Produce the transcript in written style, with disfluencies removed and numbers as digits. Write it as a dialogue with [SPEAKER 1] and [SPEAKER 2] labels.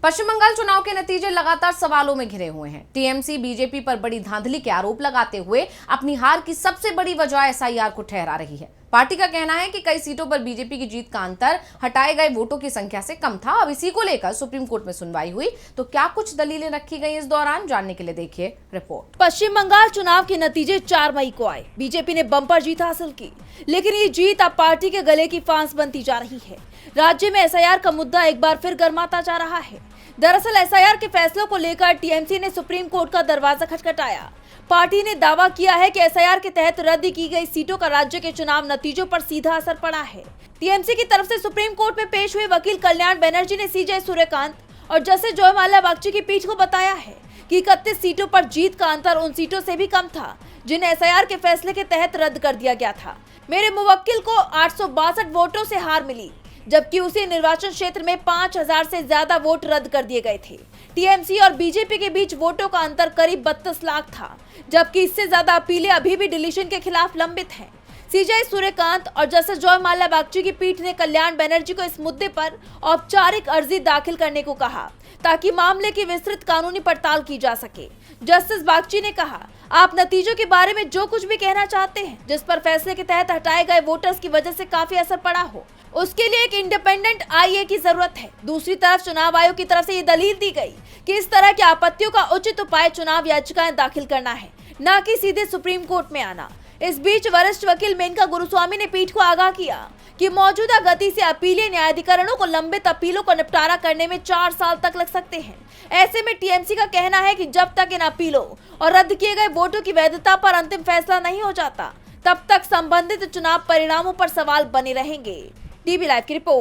[SPEAKER 1] पश्चिम बंगाल चुनाव के नतीजे लगातार सवालों में घिरे हुए हैं। टीएमसी बीजेपी पर बड़ी धांधली के आरोप लगाते हुए अपनी हार की सबसे बड़ी वजह एसआईआर को ठहरा रही है। पार्टी का कहना है कि कई सीटों पर बीजेपी की जीत का अंतर हटाए गए वोटों की संख्या से कम था। अब इसी को लेकर सुप्रीम कोर्ट में सुनवाई हुई, तो क्या कुछ दलीलें रखी गई इस दौरान, जानने के लिए देखिए रिपोर्ट।
[SPEAKER 2] पश्चिम बंगाल चुनाव के नतीजे 4 मई को आए। बीजेपी ने बम्पर जीत हासिल की, लेकिन ये जीत अब पार्टी के गले की फांस बनती जा रही है। राज्य में एसआईआर का मुद्दा एक बार फिर गर्माता जा रहा है। दरअसल एसआईआर के फैसलों को लेकर टीएमसी ने सुप्रीम कोर्ट का दरवाजा खटखटाया। पार्टी ने दावा किया है कि एसआईआर के तहत रद्द की गई सीटों का राज्य के चुनाव नतीजों पर सीधा असर पड़ा है। टीएमसी की तरफ से सुप्रीम कोर्ट में पेश हुए वकील कल्याण बनर्जी ने सीजे सूर्यकांत और जस्टिस जयमाल्या बागची की पीठ को बताया है कि 31 सीटों पर जीत का अंतर उन सीटों से भी कम था जिन्हें एसआईआर के फैसले के तहत रद्द कर दिया गया था। मेरे मुवक्किल को 862 वोटों से हार मिली, जबकि उसी निर्वाचन क्षेत्र में 5000 से ज्यादा वोट रद्द कर दिए गए थे। टीएमसी और बीजेपी के बीच वोटों का अंतर करीब 32 लाख था, जबकि इससे ज्यादा अपीलें अभी भी डिलीशन के खिलाफ लंबित हैं। सीजे सूर्यकांत और जस्टिस जयमाल्या बागची की पीठ ने कल्याण बनर्जी को इस मुद्दे पर औपचारिक अर्जी दाखिल करने को कहा, ताकि मामले की विस्तृत कानूनी पड़ताल की जा सके। जस्टिस बागची ने कहा, आप नतीजों के बारे में जो कुछ भी कहना चाहते हैं, जिस पर फैसले के तहत हटाए गए वोटर्स की वजह से काफी असर पड़ा हो, उसके लिए एक इंडिपेंडेंट आईए की जरूरत है। दूसरी तरफ चुनाव आयोग की तरफ से ये दलील दी गई कि इस तरह की आपत्तियों का उचित उपाय चुनाव याचिकाएं दाखिल करना है, न कि सीधे सुप्रीम कोर्ट में आना। इस बीच वरिष्ठ वकील मेनका गुरुस्वामी ने पीठ को आगाह किया कि मौजूदा गति से अपीलीय न्यायाधिकरणों को लंबित अपीलों को निपटारा करने में 4 साल तक लग सकते हैं। ऐसे में टीएमसी का कहना है कि जब तक इन अपीलों और रद्द किए गए वोटों की वैधता पर अंतिम फैसला नहीं हो जाता, तब तक संबंधित चुनाव परिणामों पर सवाल बने रहेंगे। टीवी लाइव की रिपोर्ट।